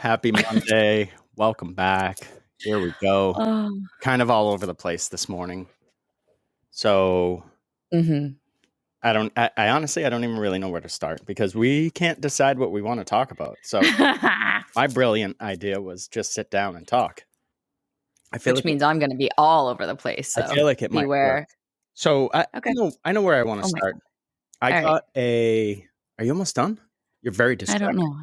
Happy Monday. Welcome back. Here we go. Oh. Kind of all over the place this morning. So Mhm. I honestly, I don't even really know where to start because we can't decide what we want to talk about. So my brilliant idea was just sit down and talk. Which means I'm going to be all over the place. I So feel like it might work. beware. So Okay. I know where I want to Oh my start. God. I All got Are you almost done? You're very I distracted. don't know.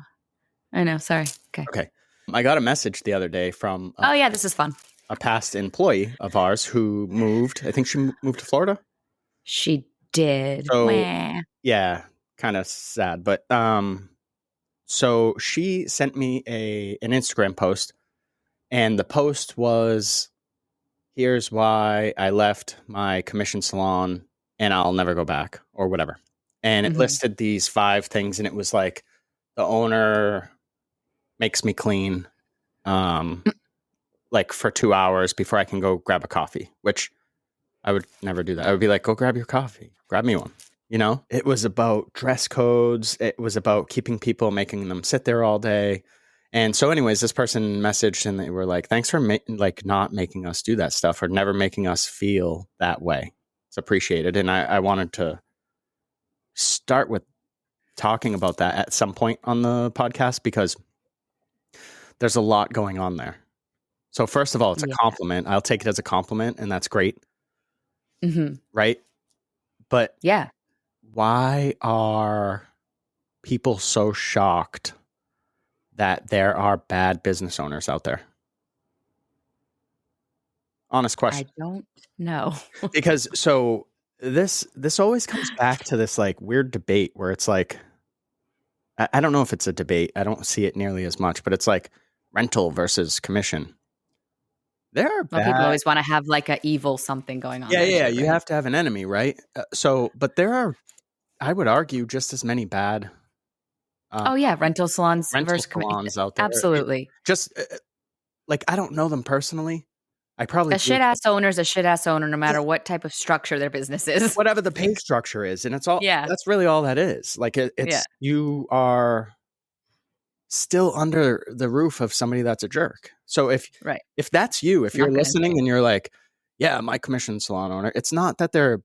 I know. Sorry. Okay. Okay. I got a message the other day from Oh yeah, this is fun. a past employee of ours who moved. I think she moved to Florida. She did. So Wah. yeah, kind of sad, but so she sent me an Instagram post, and the post was, "Here's why I left my commission salon, and I'll never go back," or whatever. And it Mhm. listed these 5 things, and it was like, the owner makes me clean, like for 2 hours before I can go grab a coffee, which I would never do that. I would be like, go grab your coffee, grab me one. You know, it was about dress codes. It was about keeping people, making them sit there all day. And so anyways, this person messaged and they were like, thanks for not making us do that stuff or never making us feel that way. It's appreciated. And I wanted to start with talking about that at some point on the podcast because there's a lot going on there. So first of all, it's a Yeah. compliment. I'll take it as a compliment, and that's great. Mhm. Right? But Yeah. why are people so shocked that there are bad business owners out there? Honest I question. don't know. Because so this always comes back to this like weird debate where it's like, I don't know if it's a debate. I don't see it nearly as much, but it's like rental versus commission. There are Well, people bad. always want to have like a evil something going on. Yeah, there yeah. too, You right? have to have an enemy, right? But there are, I would argue, just as many bad Oh yeah, rental salons rental versus salons out there. absolutely. Just like I don't know them personally. I probably A do. shit ass owner is a shit ass owner, no matter what type of structure their business is. Whatever the pay structure is, and it's all Yeah. that's really all that is. Like Yeah. it's you are still under the roof of somebody that's a jerk. So Right. if that's you, if Not you're gonna listening change. and you're like, yeah, my commission salon owner, it's not that they're a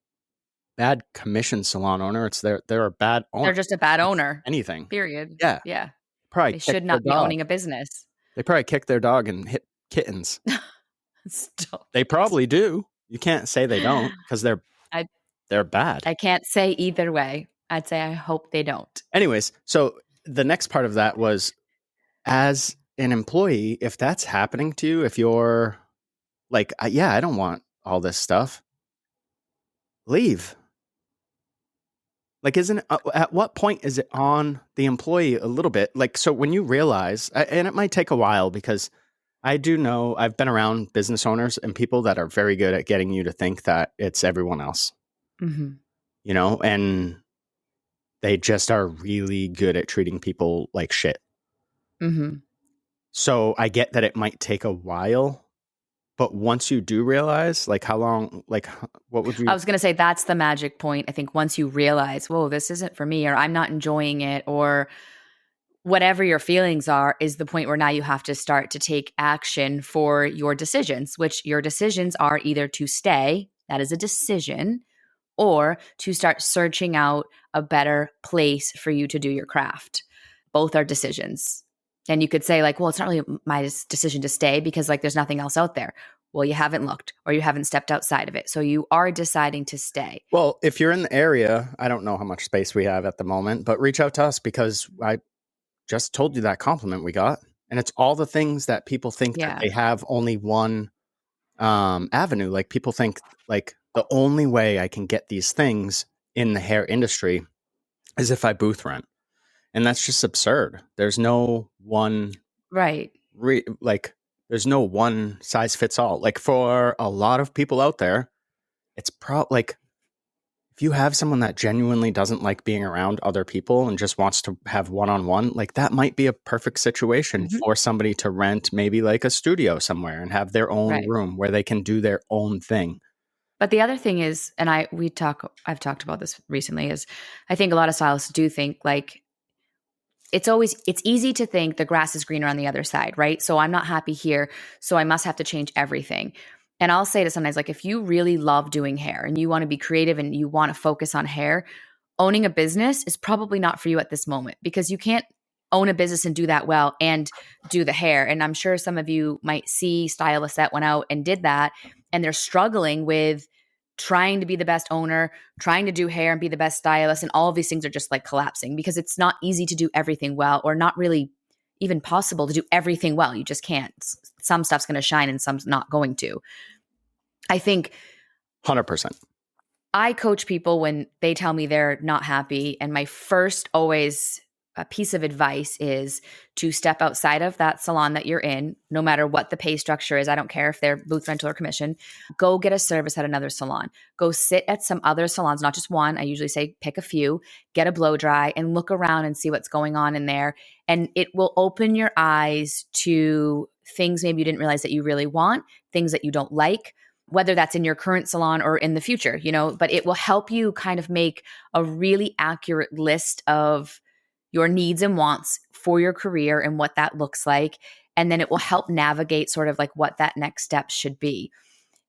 bad commission salon owner, it's they're a bad owner. They're just a bad owner. Anything. Period. Yeah. Yeah. Probably They kick should their not be dog. owning a business. They probably kick their dog and hit kittens. Stop They it. probably do. You can't say they don't because they're bad. I can't say either way. I'd say I hope they don't. Anyways, so the next part of that was, as an employee, if that's happening to you, if you're like, yeah, I don't want all this stuff, leave. Like, isn't it, at what point is it on the employee a little bit? Like, so when you realize, and it might take a while because I do know I've been around business owners and people that are very good at getting you to think that it's everyone else, Mhm. you know, and they just are really good at treating people like shit. Mhm. So I get that it might take a while, but once you do realize, like how long, like what would you? I was going to say that's the magic point. I think once you realize, whoa, this isn't for me, or I'm not enjoying it, or whatever your feelings are, is the point where now you have to start to take action for your decisions, which your decisions are either to stay, that is a decision, or to start searching out a better place for you to do your craft. Both are decisions. And you could say, like, well, it's not really my decision to stay because, like, there's nothing else out there. Well, you haven't looked or you haven't stepped outside of it. So you are deciding to stay. Well, if you're in the area, I don't know how much space we have at the moment, but reach out to us because I just told you that compliment we got. And it's all the things that people think that Yeah. they have only one avenue. Like people think like the only way I can get these things in the hair industry is if I booth rent. And that's just absurd. There's no one Right. like there's no one size fits all. Like for a lot of people out there, it's like if you have someone that genuinely doesn't like being around other people and just wants to have one-on-one, like that might be a perfect situation for somebody to rent maybe like a studio somewhere and have their own room where they can do their own thing. But the other thing is, and I've talked about this recently, is I think a lot of stylists do think like it's easy to think the grass is greener on the other side, right? So I'm not happy here, so I must have to change everything. And I'll say to sometimes, like, if you really love doing hair and you want to be creative and you want to focus on hair, owning a business is probably not for you at this moment, because you can't own a business and do that well and do the hair. And I'm sure some of you might see stylists that went out and did that, and they're struggling with trying to be the best owner, trying to do hair and be the best stylist. And all of these things are just like collapsing because it's not easy to do everything well, or not really even possible to do everything well. You just can't. Some stuff's going to shine and some's not going to. I think 100%. I coach people when they tell me they're not happy. And my first always a piece of advice is to step outside of that salon that you're in, no matter what the pay structure is. I don't care if they're booth rental or commission. Go get a service at another salon. Go sit at some other salons, not just one. I usually say pick a few, get a blow dry, and look around and see what's going on in there. And it will open your eyes to things maybe you didn't realize that you really want, things that you don't like, whether that's in your current salon or in the future, but it will help you kind of make a really accurate list of your needs and wants for your career and what that looks like. And then it will help navigate sort of like what that next step should be.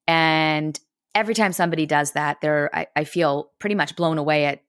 And every time somebody does that, I feel pretty much blown away at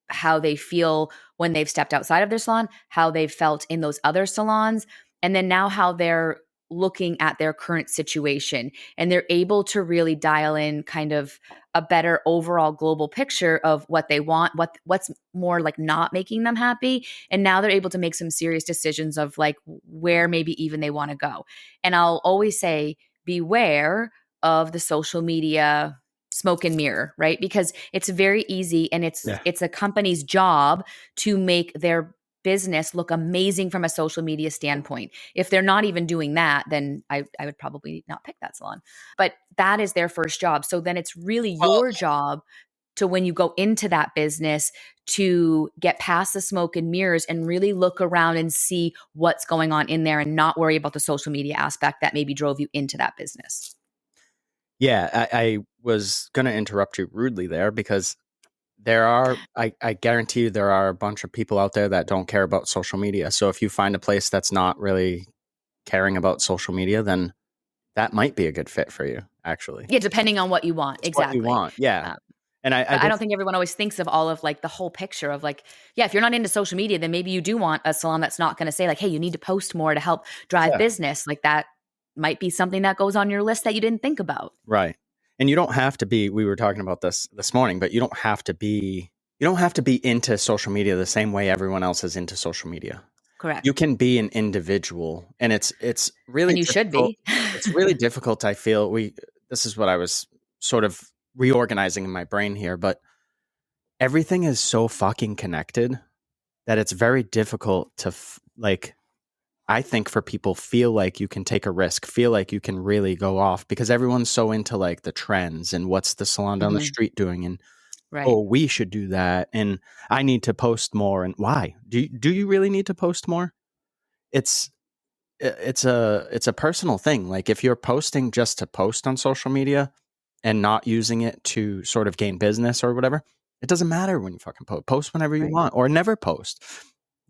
how they feel when they've stepped outside of their salon, how they've felt in those other salons, and then now how they're looking at their current situation, and they're able to really dial in kind of a better overall global picture of what they want, what's more like not making them happy. And now they're able to make some serious decisions of like where maybe even they want to go. And I'll always say, beware of the social media smoke and mirror, right? Because it's very easy, and it's a company's job to make their business look amazing from a social media standpoint. If they're not even doing that, then I would probably not pick that salon. But that is their first job. So then it's really your job to, when you go into that business, to get past the smoke and mirrors and really look around and see what's going on in there, and not worry about the social media aspect that maybe drove you into that business. Yeah, I was going to interrupt you rudely there, because I guarantee you there are a bunch of people out there that don't care about social media. So if you find a place that's not really caring about social media, then that might be a good fit for you, actually. Yeah, depending on what you want. It's exactly. what you want. Yeah. And I don't think everyone always thinks of all of like the whole picture of like, yeah, if you're not into social media, then maybe you do want a salon that's not going to say like, hey, you need to post more to help drive business. Like that might be something that goes on your list that you didn't think about. Right. And you don't have to be, we were talking about this morning, but you don't have to be into social media the same way everyone else is into social media. Correct. You can be an individual, and it's really, and you should be. It's really difficult. I feel this is what I was sort of reorganizing in my brain here, but everything is so fucking connected that it's very difficult to I think for people, feel like you can take a risk, feel like you can really go off, because everyone's so into like the trends and what's the salon down the street doing, and oh, we should do that, and I need to post more. And why? Do you really need to post more? It's a personal thing. Like if you're posting just to post on social media and not using it to sort of gain business or whatever, it doesn't matter when you fucking post whenever you want, or never post.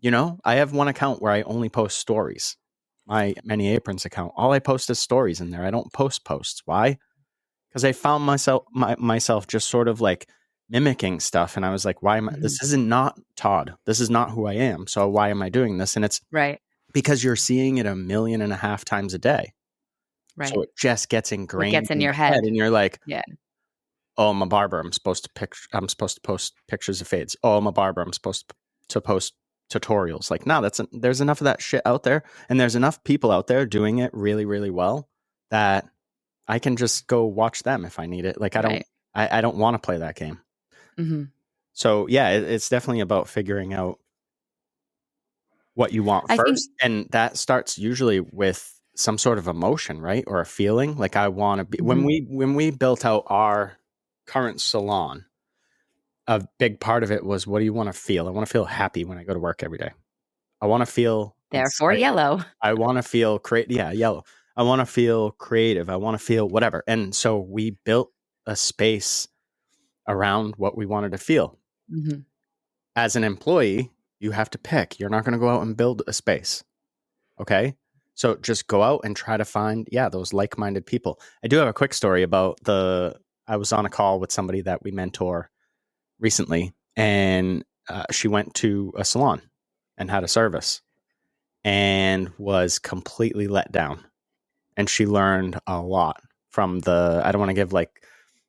I have one account where I only post stories. My Many Aprons account, all I post is stories in there. I don't post posts. Why? Because I found myself just sort of like mimicking stuff, and I was like, why am I? This isn't not Todd. This is not who I am. So why am I doing this? And it's because you're seeing it 1.5 million times a day. Right. So it just gets ingrained. It gets in your head, and you're like, yeah. Oh, I'm a barber. I'm supposed to post pictures of fades. Oh, I'm a barber. I'm supposed to post tutorials. Like, no, there's enough of that shit out there, and there's enough people out there doing it really, really well that I can just go watch them if I need it. Like, I don't want to play that game. So yeah, it's definitely about figuring out what you want first, and that starts usually with some sort of emotion, right, or a feeling. Like I want to be. When we built out our current salon, a big part of it was, what do you want to feel? I want to feel happy when I go to work every day. I want to feel therefore inspired. Yellow. I want to feel yellow. I want to feel creative. I want to feel whatever. And so we built a space around what we wanted to feel. As an employee, You have to pick. You're not going to go out and build a space. Okay. So just go out and try to find, those like minded people. I do have a quick story about I was on a call with somebody that we mentor recently, and she went to a salon and had a service and was completely let down. And she learned a lot from I don't want to give like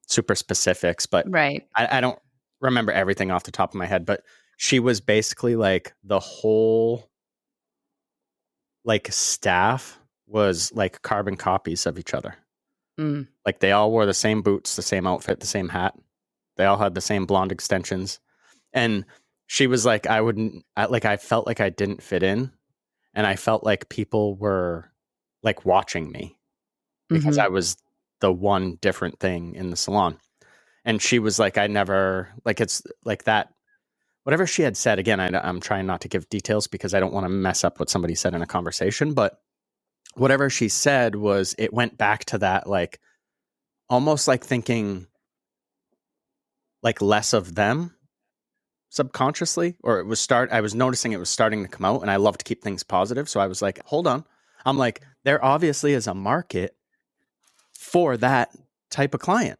super specifics, but Right. I don't remember everything off the top of my head, but she was basically like the whole like staff was like carbon copies of each other. Mm. Like they all wore the same boots, the same outfit, the same hat. They all had the same blonde extensions. And she was like, I felt like I didn't fit in. And I felt like people were like watching me because Mm-hmm. I was the one different thing in the salon. And she was like, I never, like, it's like that. Whatever she had said, again, I'm trying not to give details because I don't want to mess up what somebody said in a conversation. But whatever she said was, it went back to that, like, almost like thinking like less of them subconsciously, or I was noticing it was starting to come out, and I love to keep things positive. So I was like, hold on. I'm like, there obviously is a market for that type of client.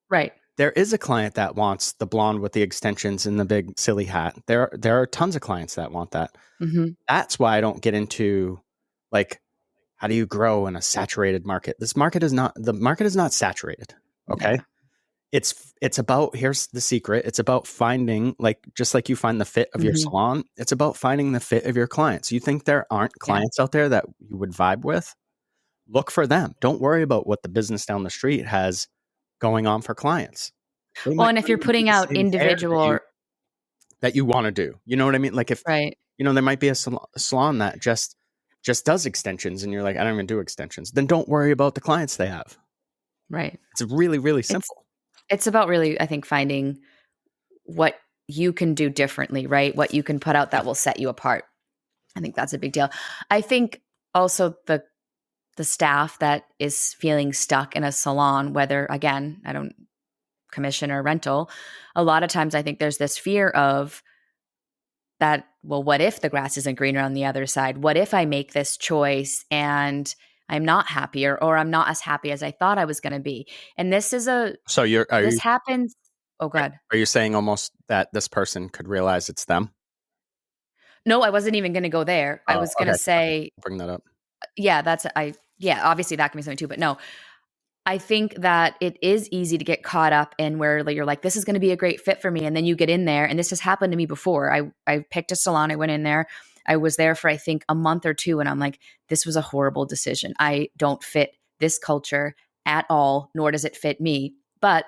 Right. There is a client that wants the blonde with the extensions and the big silly hat. There are tons of clients that want that. Mm-hmm. That's why I don't get into like, how do you grow in a saturated market? The market is not saturated. Okay. Yeah. It's about, here's the secret. It's about finding, like, just like you find the fit of your Mm-hmm. salon, it's about finding the fit of your clients. You think there aren't Yeah. clients out there that you would vibe with? Look for them. Don't worry about what the business down the street has going on for clients. They Well, might and if not you're even do putting the out same hair individual or that you want to do. You know what I mean? Like, if right, there might be a salon that just does extensions, and you're like, I don't even do extensions. Then don't worry about the clients they have. right. It's really, really It's simple. it's about really, I think, finding what you can do differently, right? What you can put out Yeah. that will set you apart. I think that's a big deal. I think also the staff that is feeling stuck in a salon, whether again, I don't commission or rental, a lot of times I think there's this fear of that, well, what if the grass isn't greener on the other side? What if I make this choice and I'm not happier or I'm not as happy as I thought I was going to be? And So this happens. Oh, God. are you saying almost that this person could realize it's them? No, I wasn't even going to go there. I Oh, was going okay. to Okay. say, Bring that up. yeah, yeah, obviously that can be something too, but no, I think that it is easy to get caught up in where like, you're like, this is going to be a great fit for me. And then you get in there, and this has happened to me before. I picked a salon. I went in there. I was there for, I think, a month or two. And I'm like, this was a horrible decision. I don't fit this culture at all, nor does it fit me. But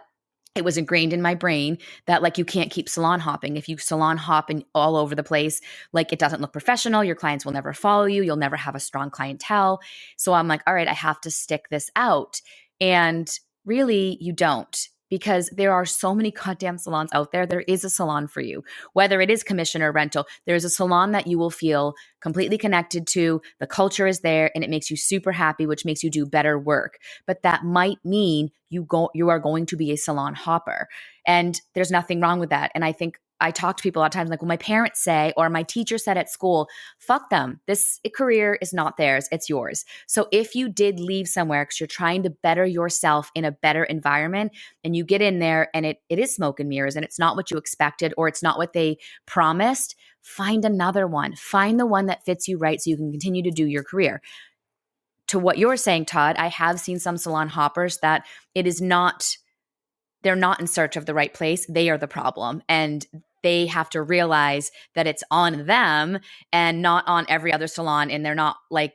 it was ingrained in my brain that like you can't keep salon hopping. If you salon hop and all over the place, like it doesn't look professional. Your clients will never follow you. You'll never have a strong clientele. So I'm like, all right, I have to stick this out. And really, you don't, because there are so many goddamn salons out there. There is a salon for you, whether it is commission or rental. There's a salon that you will feel completely connected to. The culture is there and it makes you super happy, which makes you do better work. But that might mean you are going to be a salon hopper. And there's nothing wrong with that. And I think I talk to people a lot of times like, well, my parents say, or my teacher said at school, fuck them. This career is not theirs, it's yours. So if you did leave somewhere because you're trying to better yourself in a better environment, and you get in there and it is smoke and mirrors and it's not what you expected or it's not what they promised, find another one. Find the one that fits you right so you can continue to do your career. To what you're saying, Todd, I have seen some salon hoppers that it is not, they're not in search of the right place. They are the problem. And they have to realize that it's on them and not on every other salon. And they're not like,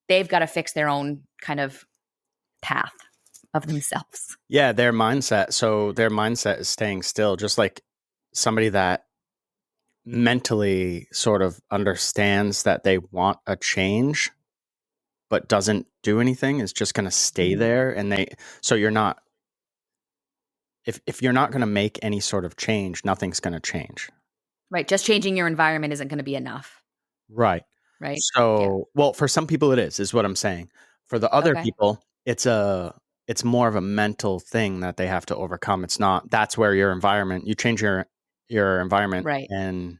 they've got to fix their own kind of path of themselves. Yeah, their mindset. So their mindset is staying still, just like somebody that mentally sort of understands that they want a change but doesn't do anything is just going to stay Mhm. there. And so you're not, if you're not going to make any sort of change, nothing's going to change. Right. Just changing your environment isn't going to be enough. Right. Right. Yeah. So, well, for some people it is what I'm saying. For the other Okay. people, it's more of a mental thing that they have to overcome. It's not, that's where your environment, you change your environment Right. and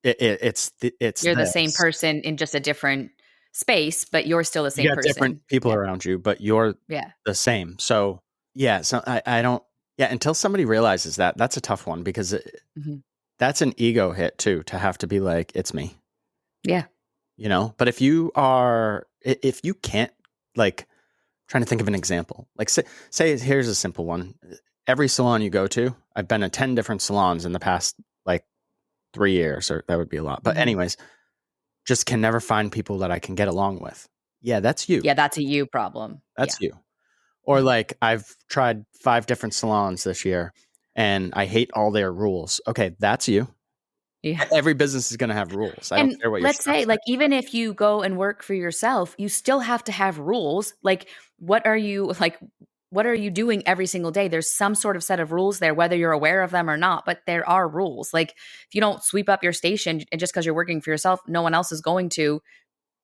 it's You're the same this. person in just a different space, but you're still the You same got different person. people Yeah. around you, but you're Yeah. the same. So yeah, so I don't. Yeah, until somebody realizes that, that's a tough one because Mhm. that's an ego hit too, to have to be like, it's me, Yeah. you know? But if you can't, like, trying to think of an example, like, say here's a simple one. Every salon you go to, I've been to 10 different salons in the past, like, 3 years, or that would be a lot. But Mhm. anyways, just can never find people that I can get along with. Yeah, that's you. Yeah, that's a you problem. Yeah. That's you. Or like, I've tried 5 different salons this year and I hate all their rules. Okay, that's you. Yeah. Every business is going to have rules. I don't And care what your let's say, structure like, is. even if you go and work for yourself, you still have to have rules. Like, what are you like? What are you doing every single day? There's some sort of set of rules there, whether you're aware of them or not. But there are rules. Like, if you don't sweep up your station, and just because you're working for yourself, no one else is going to.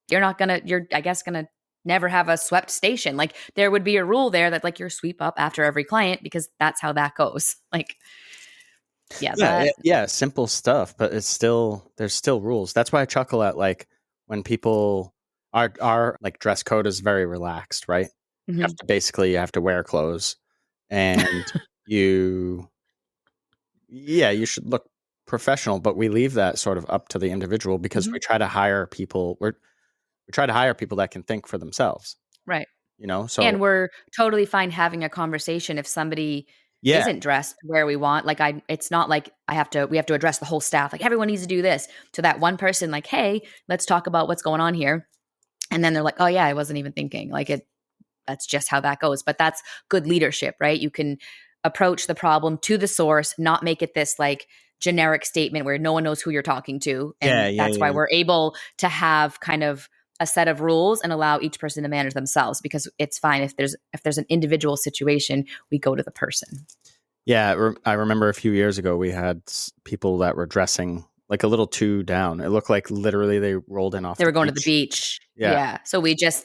You're not gonna. You're, I guess, gonna never have a swept station. Like, there would be a rule there that, like, you're sweep up after every client because that's how that goes. Like, yeah, Yeah, that. yeah, simple stuff, but there's still rules. That's why I chuckle at, like, when people are like, dress code is very relaxed, right? Mhm. You have to wear clothes, and you yeah, you should look professional, but we leave that sort of up to the individual because Mhm. we try to hire people that can think for themselves, Right. you know? And So we're totally fine having a conversation if somebody yeah, isn't dressed where we want. Like, it's not like we have to address the whole staff. Like, everyone needs to do this. To that one person, like, hey, let's talk about what's going on here. And then they're like, oh yeah, I wasn't even thinking. Like, that's just how that goes. But that's good leadership, right? You can approach the problem to the source, not make it this like generic statement where no one knows who you're talking to. yeah, And yeah, that's why yeah. we're able to have kind of a set of rules and allow each person to manage themselves, because it's fine if there's an individual situation, we go to the person. Yeah, I remember a few years ago we had people that were dressing like a little too down. It looked like literally they rolled in off They the were going to the beach. beach. Yeah, Yeah. So we just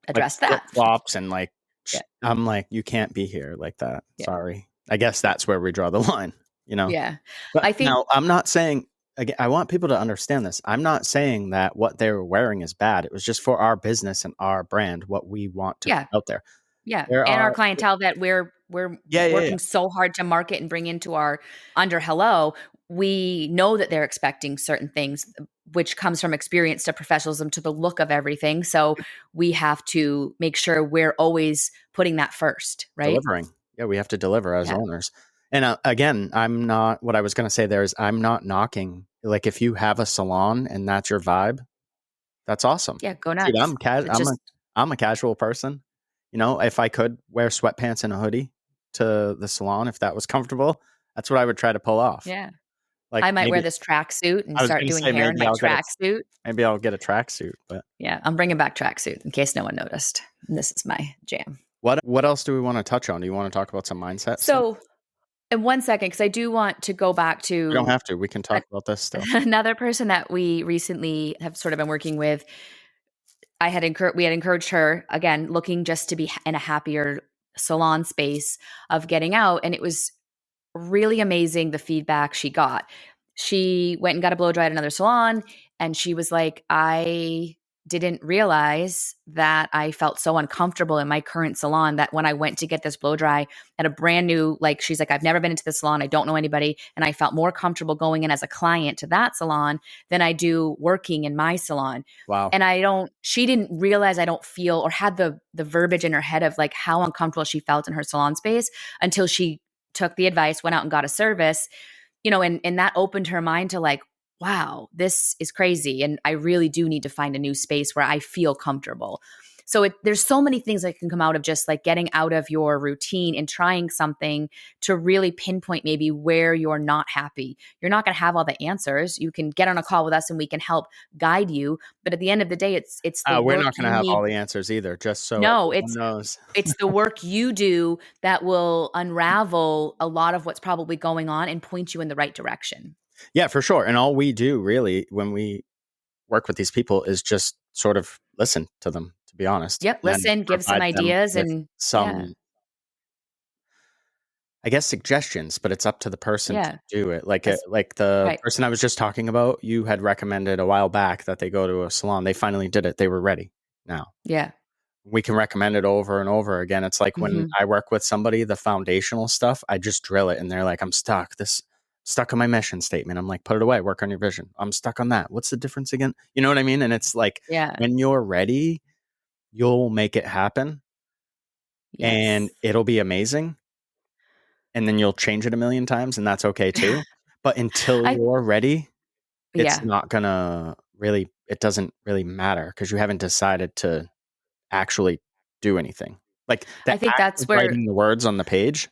like addressed flip that. flops and like Yeah. I'm like, you can't be here like that. Yeah. Sorry. I guess that's where we draw the line, you know. Yeah. But I think, now I'm not saying, again, I want people to understand this. I'm not saying that what they were wearing is bad. It was just for our business and our brand, what we want to put yeah. out there. Yeah, There and our are clientele that we're yeah, yeah, yeah. working so hard to market and bring into our under Hello, we know that they're expecting certain things, which comes from experience to professionalism to the look of everything. So we have to make sure we're always putting that first, right? Delivering. Yeah, we have to deliver as Yeah, owners. And again, I'm not, what I was going to say there is, I'm not knocking. Like, if you have a salon and that's your vibe, that's awesome. yeah, go Dude, nuts. It's just I'm a casual person. You know, if I could wear sweatpants and a hoodie to the salon, if that was comfortable, that's what I would try to pull off. yeah. Like, I might wear maybe this tracksuit and I was start going to doing say hair in my tracksuit. maybe I'll get a tracksuit. But Yeah, I'm bringing back tracksuit in case no one noticed. This is my jam. what else do we want to touch on? Do you want to talk about some mindset stuff? So, in one second, because I do want to go back We don't to have to. We can talk about this still. another person that we recently have sort of been working with. We had encouraged her, again, looking just to be in a happier salon space of getting out, and it was really amazing the feedback she got. She went and got a blow dry at another salon, and she was like, I didn't realize that I felt so uncomfortable in my current salon that when I went to get this blow dry at a brand new, like, she's like, I've never been into the salon. I don't know anybody. And I felt more comfortable going in as a client to that salon than I do working in my salon. Wow. And she didn't realize I don't feel, or had the verbiage in her head of like how uncomfortable she felt in her salon space until she took the advice, went out and got a service, and that opened her mind to like, wow, this is crazy. And I really do need to find a new space where I feel comfortable. So there's so many things that can come out of just like getting out of your routine and trying something to really pinpoint maybe where you're not happy. You're not going to have all the answers. You can get on a call with us and we can help guide you. But at the end of the day, it's the We're work not going to you have all need. the answers either, just so No, everyone knows. it's the work you do that will unravel a lot of what's probably going on and point you in the right direction. Yeah, for sure. And all we do really when we work with these people is just sort of listen to them, to be honest, Yep, and listen, give some provide them ideas, with and yeah. some I guess suggestions, but it's up to the person to Yeah. do it. As Like the right. person I was just talking about, you had recommended a while back that they go to a salon. They finally did it. They were ready. Now Yeah. we can recommend it over and over again. It's like when Mhm. I work with somebody, the foundational stuff, I just drill it and they're like, I'm stuck. This stuck on my mission statement. I'm like, put it away, work on your vision. I'm stuck on that. What's the difference again? You know what I mean? And it's like Yeah. when you're ready, you'll make it happen and Yes. it'll be amazing. And then you'll change it a million times and that's okay too. But until I you're ready, it's yeah. not gonna really, it doesn't really matter because you haven't decided to actually do anything. Like the I think act that's of where writing the words on the page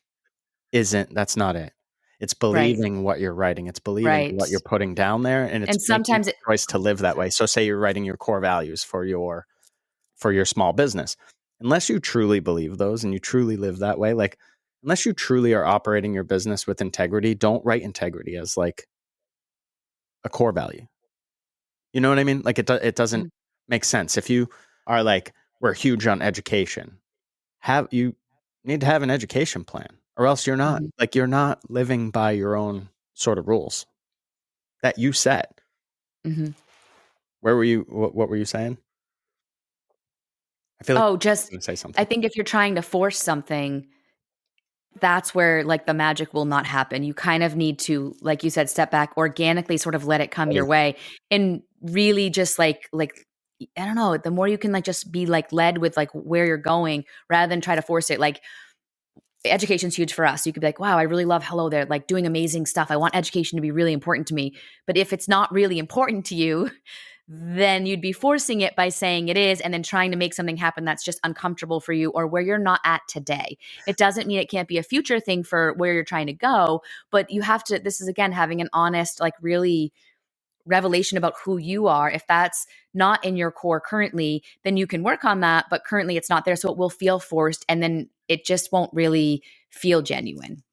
that's not it. It's right. believing what you're writing. It's believing Right. what you're putting down there and it's And making sometimes it the choice to live that way. So say you're writing your core values for your small business. Unless you truly believe those and you truly live that way, like unless you truly are operating your business with integrity, don't write integrity as like a core value. You know what I mean? Like it doesn't Mhm. make sense. If you are like we're huge on education, have you need to have an education plan or else you're not Mhm. like you're not living by your own sort of rules that you set. Mhm. Where were you what were you saying? I feel like Oh, you're just going to say I something. think if you're trying to force something, that's where, like, the magic will not happen. You kind of need to, like you said, step back, organically sort of let it come your Ready. way, and really just, I don't know, the more you can, like, just be, like, led with, like, where you're going rather than try to force it. Like, education's huge for us. You could be like, "Wow, I really love Hello There, like, doing amazing stuff. I want education to be really important to me." But if it's not really important to you, then you'd be forcing it by saying it is and then trying to make something happen that's just uncomfortable for you or where you're not at today. It doesn't mean it can't be a future thing for where you're trying to go, but you have to, this is again having an honest, like, really revelation about who you are. If that's not in your core currently, then you can work on that, but currently it's not there. So it will feel forced and then it just won't really feel genuine.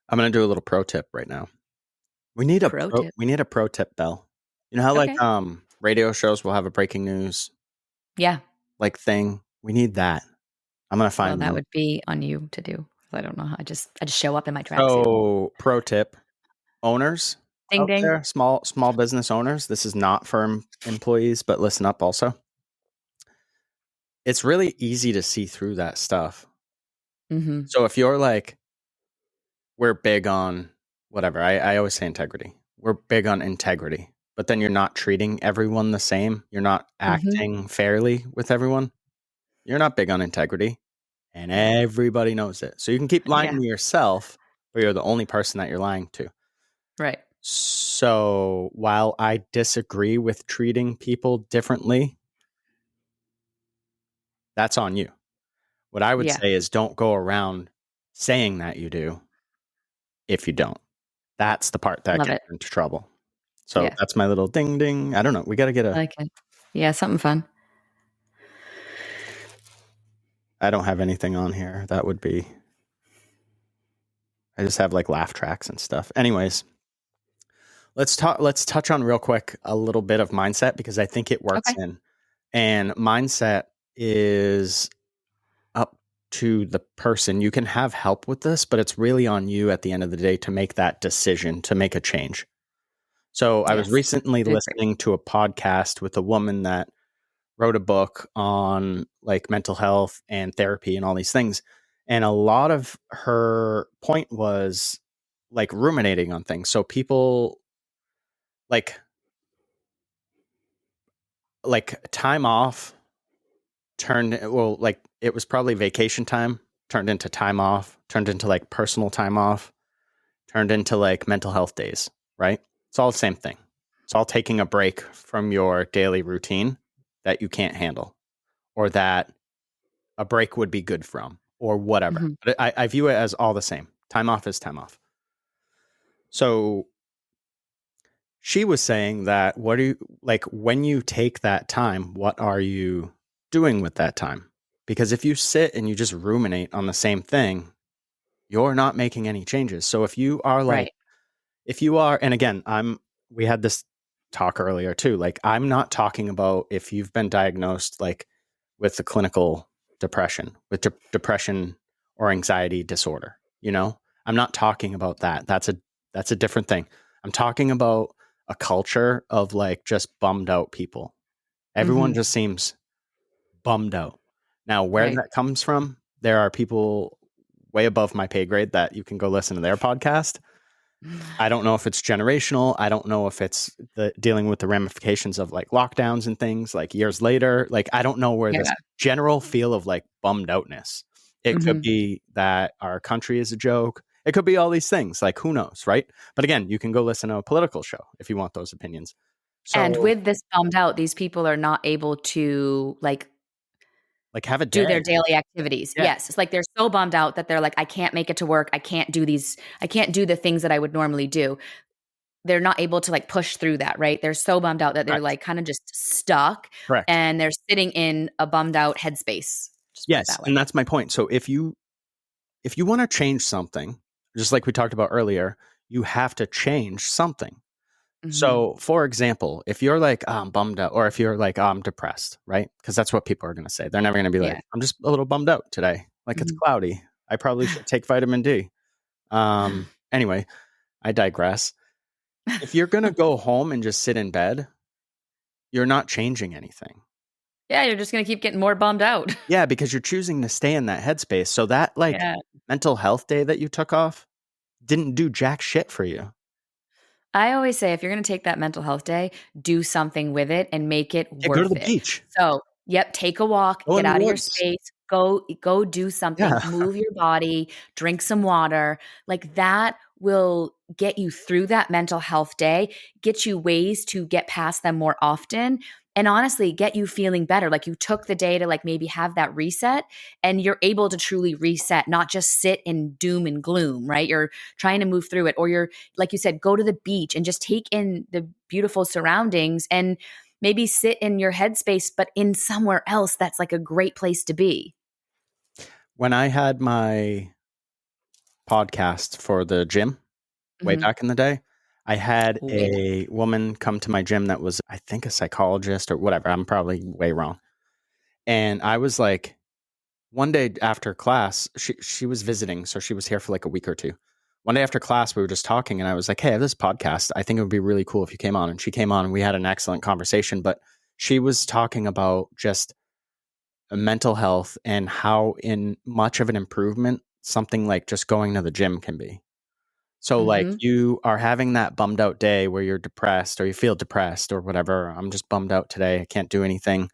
I'm going to do a little pro tip right now. Pro tip. We need a pro tip bell. You know how like Okay. radio shows will have a breaking news Yeah. like thing? We need that. I'm going to Well, find that one. would be on you to do. I don't know. I just show up in my tracksuit. So, pro tip, owners Ding out ding. there, small business owners, this is not for employees, but listen up also. It's really easy to see through that stuff. Mhm. So if you're like, we're big on whatever, I always say integrity. We're big on integrity, but then you're not treating everyone the same. You're not Mhm. acting fairly with everyone. You're not big on integrity, and Right. everybody knows it. So you can keep lying Yeah. to yourself, but you're the only person that you're lying to. Right. So while I disagree with treating people differently, that's on you. What I would Yeah. say is don't go around saying that you do if you don't. That's the part that Love gets it. you into trouble. So Yeah. that's my little ding ding. I don't know. We got to get I a. like it. Yeah, something fun. I don't have anything on here. That would be. I just have like laugh tracks and stuff. Anyways, let's talk. Let's touch on real quick a little bit of mindset because I think it works Okay. in. And mindset is up to the person. You can have help with this, but it's really on you at the end of the day to make that decision to make a change. So I was Yes. recently I agree. listening to a podcast with a woman that wrote a book on like mental health and therapy and all these things. And a lot of her point was like ruminating on things. So people like time off turned well like it was probably vacation time turned into time off, turned into like personal time off, turned into like mental health days, right? It's all the same thing. It's all taking a break from your daily routine that you can't handle or that a break would be good from or whatever. Mhm. But I view it as all the same. Time off is time off. So she was saying that what do you like when you take that time, what are you doing with that time? Because if you sit and you just ruminate on the same thing, you're not making any changes. So if you are like, Right. if you are, and again, we had this talk earlier too. Like, I'm not talking about if you've been diagnosed like with the clinical depression, with depression or anxiety disorder, you know? I'm not talking about that. That's a different thing. I'm talking about a culture of like just bummed out people. Everyone Mhm. just seems bummed out. Now, where Right. that comes from, there are people way above my pay grade that you can go listen to their podcast. I don't know if it's generational. I don't know if it's the dealing with the ramifications of like lockdowns and things like years later. Like, I don't know where this Yeah. general feel of like bummed outness. It could Mhm. be that our country is a joke. It could be all these things. Like, who knows, right? But again, you can go listen to a political show if you want those opinions. And So, with this bummed out, these people are not able to, like, like, have a do their day. daily activities. Yeah, Yes, it's like they're so bummed out that they're like, "I can't make it to work. I can't do the things that I would normally do." They're not able to, like, push through that, right? They're so bummed out that they're, correct, like, kinda just stuck, correct. and they're sitting in a bummed out headspace. Just put it Yes, that way. and that's my point. So if you want to change something, just like we talked about earlier, you have to change something. Mhm. So, for example, if you're like, oh, I'm bummed out, or if you're like, oh, I'm depressed, right? Because that's what people are going to say. They're never going to be like, Yeah. I'm just a little bummed out today. Like it's Mhm. cloudy. I probably should take vitamin D. Anyway, I digress. If you're going to go home and just sit in bed, you're not changing anything. Yeah, you're just gonna keep getting more bummed out. Yeah, because you're choosing to stay in that headspace. So that like Yeah. mental health day that you took off didn't do jack shit for you. I always say if you're gonna take that mental health day, do something with it and make it Yeah, go to worth the it. beach, So, yep, take a walk, go in get the out of your woods. space, go do something, Yeah. move your body, drink some water. Like, that will get you through that mental health day, get you ways to get past them more often, and honestly, get you feeling better. Like, you took the day to, like, maybe have that reset, and you're able to truly reset, not just sit in doom and gloom, right? You're trying to move through it, or you're, like you said, go to the beach and just take in the beautiful surroundings and maybe sit in your headspace, but in somewhere else that's like a great place to be. When I had my podcast for the gym way Mhm. back in the day, I had Way back. a woman come to my gym that was, I think, a psychologist or whatever. I'm probably way wrong. And I was like, one day after class, she was visiting, so she was here for like a week or two. One day after class, we were just talking, and I was like, "Hey, I have this podcast. I think it would be really cool if you came on." And she came on, and we had an excellent conversation. But she was talking about just mental health and how in much of an improvement something like just going to the gym can be. So, like, Mhm. you are having that bummed out day where you're depressed or you feel depressed or whatever. I'm just bummed out today. I can't do anything.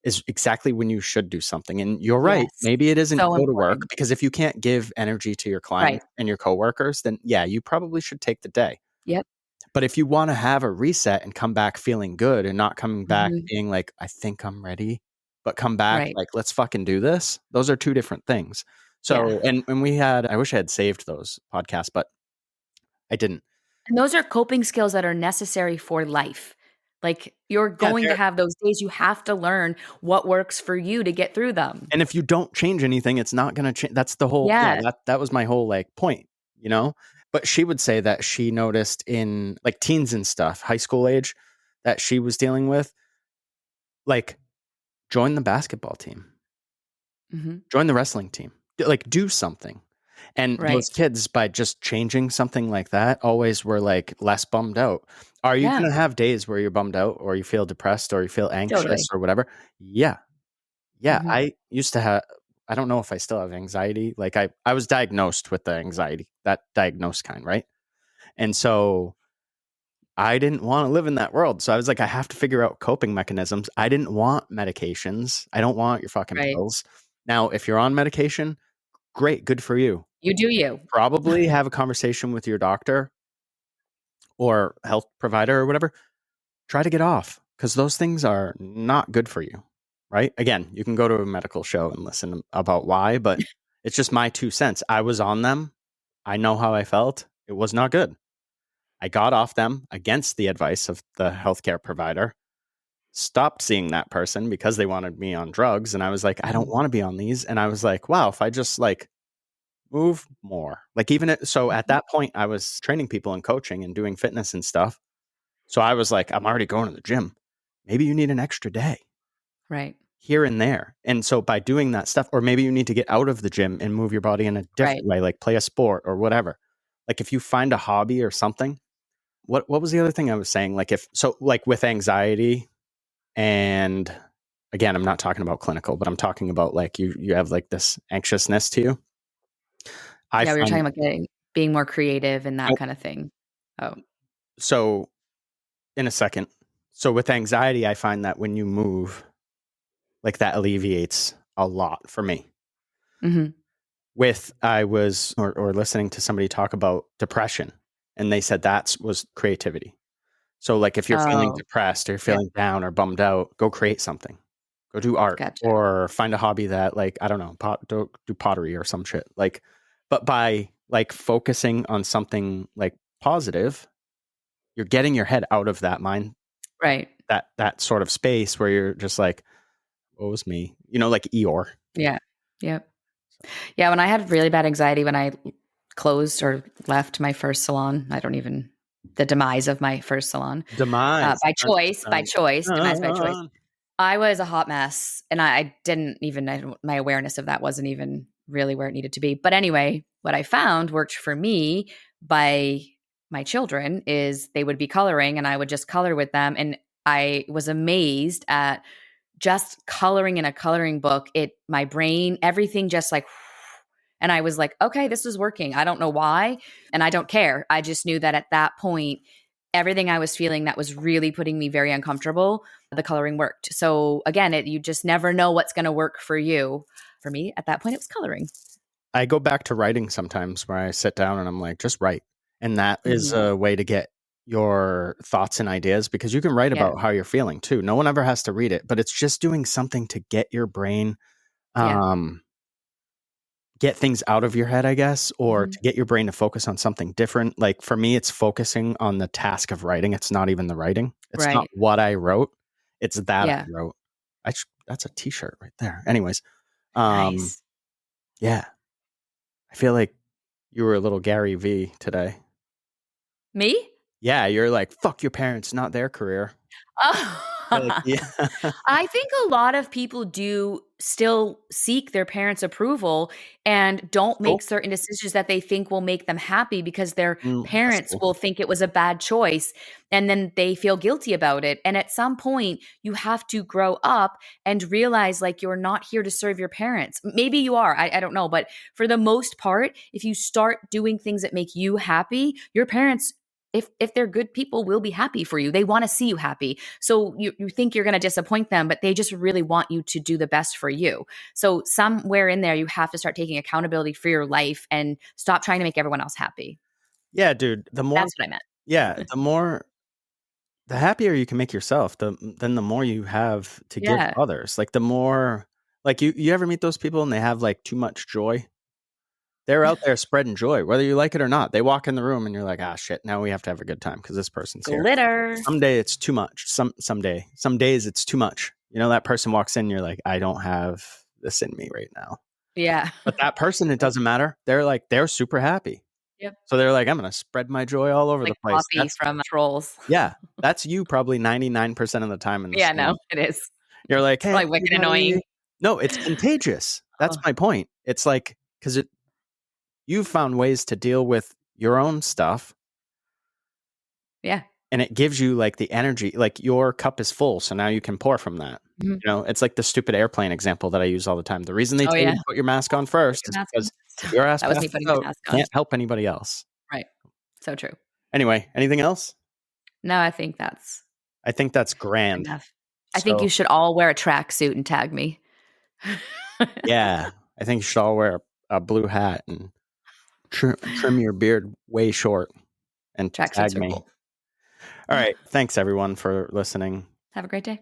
Is exactly when you should do something. And you're right. Yes. Maybe it isn't So go to work important. because if you can't give energy to your Right. clients and your coworkers, then yeah, you probably should take the day. Yep. But if you want to have a reset and come back feeling good and not coming back Mhm. being like, I think I'm ready, but come back Right. like, let's fucking do this. Those are two different things. Yeah. So, and we had, I wish I had saved those podcasts, but I didn't. And those are coping skills that are necessary for life. Like, you're Yeah, going to have those days, you have to learn what works for you to get through them. and if you don't change anything, it's not gonna change. That's the whole yeah, Yeah. that was my whole, like, point, you know? But she would say that she noticed in, like, teens and stuff, high school age, that she was dealing with, like, join the basketball team, Mhm. join the wrestling team, like, do something. And Right. those kids, by just changing something like that, always were, like, less bummed out. Are you Yeah. gonna have days where you're bummed out or you feel depressed or you feel anxious Totally. or whatever? Yeah. Yeah, Mhm. I used to have I don't know if I still have anxiety, like, I was diagnosed with the anxiety, that diagnosed kind, right? And so, I didn't wanna live in that world, so I was like, "I have to figure out coping mechanisms." I didn't want medications, I don't want your fucking Right. pills. Now, if you're on medication, great, good for you. You do you. Probably have a conversation with your doctor or health provider or whatever. Try to get off because those things are not good for you, right? Again, you can go to a medical show and listen about why, but it's just my 2 cents. I was on them. I know how I felt. It was not good. I got off them against the advice of the healthcare provider, stopped seeing that person because they wanted me on drugs. And I was like, I don't Mhm. want to be on these. And I was like, wow, if I just like move more, like even so at Mhm. that point, I was training people and coaching and doing fitness and stuff. So I was like, I'm already going to the gym. Maybe you need an extra day. Right. here and there. And so by doing that stuff, or maybe you need to get out of the gym and move your body in a Right. different way, like play a sport or whatever. Like if you find a hobby or something, what was the other thing I was saying? Like if so, like with anxiety, and again, I'm not talking about clinical, but I'm talking about like you have like this anxiousness to you. I Yeah, we were talking find about being more creative and that nope. kind of thing. Oh. So in a second. So with anxiety, I find that when you move, like that alleviates a lot for me. Mhm. With I was or listening to somebody talk about depression, and they said that was creativity. So like if you're feeling Oh, depressed or you're yep, feeling down or bummed out, go create something. Go do art gotcha. or find a hobby that like I don't know, do pottery or some shit. Like but by like focusing on something like positive, you're getting your head out of that mind, Right. that sort of space where you're just like, what was me? You know, like Eeyore. Yeah. Yep. Yeah, when I had really bad anxiety when I closed or left my first salon, I don't even the demise of my first salon, Demise. by choice, demise by choice. Dun. I was a hot mess, and I didn't even my awareness of that wasn't even really where it needed to be. But anyway, what I found worked for me by my children is they would be coloring, and I would just color with them, and I was amazed at just coloring in a coloring book, my brain, everything just like, and I was like, okay, this is working. I don't know why. And I don't care. I just knew that at that point, everything I was feeling that was really putting me very uncomfortable, the coloring worked. So again, you just never know what's going to work for you. For me, at that point, it was coloring. I go back to writing sometimes where I sit down and I'm like, just write. And that is Mhm. a way to get your thoughts and ideas because you can write Yeah. about how you're feeling too. No one ever has to read it, but it's just doing something to get your brain, Yeah. um, get things out of your head, I guess, or Mhm. to get your brain to focus on something different. Like for me, it's focusing on the task of writing. It's not even the writing. It's not Right. what I wrote. It's that I Yeah. wrote. That's a t-shirt right there. Anyways, um, Nice. yeah, I feel like you were a little Gary V today. Me? Yeah, you're like, "Fuck your parents, not their career." You're like, Oh. yeah. I think a lot of people do still seek their parents' approval and don't That's make cool. certain decisions that they think will make them happy because their That's parents cool. will think it was a bad choice and then they feel guilty about it. And at some point, you have to grow up and realize like you're not here to serve your parents. Maybe you are, I don't know. But for the most part, if you start doing things that make you happy, your parents, if they're good people, will be happy for you. They want to see you happy. So you think you're going to disappoint them, but they just really want you to do the best for you. So somewhere in there, you have to start taking accountability for your life and stop trying to make everyone else happy. Yeah, dude, the more That's what I meant. yeah, the happier you can make yourself, then the more you have to give Yeah. others. Like, the more like, you ever meet those people and they have, like, too much joy? They're out there spreading joy, whether you like it or not. They walk in the room and you're like, "Ah, shit, now we have to have a good time because this person's here." Glitter. Someday it's too much. Some days it's too much. You know, that person walks in, you're like, "I don't have this in me right now." Yeah. But that person, it Yep. doesn't matter. They're like, they're super happy. Yep. So they're like, I'm gonna spread my joy all over Like the place. Poppy from Trolls. Yeah, that's you probably 99% of the time in the Yeah, no, salon. it is. You're like, It's hey, probably wicked everybody. annoying. No, it's contagious. That's Oh, my point. It's like, because you've found ways to deal with your own stuff yeah. and it gives you like the energy, like your cup is full. So now you can pour from that. Mhm. You know, it's like the stupid airplane example that I use all the time. The reason they Oh, tell you yeah. to put your mask on Put first your is mask on. because if your ass That was me passes putting the out, mask you on. can't help anybody else. Right. So true. Anyway, anything else? No, I think that's I think that's grand. enough. I think So you should all wear a tracksuit and tag me. yeah, I think you should all wear a blue hat and trim your beard way short and tag Tracksuits are me. cool. All right. Thanks everyone for listening. Have a great day.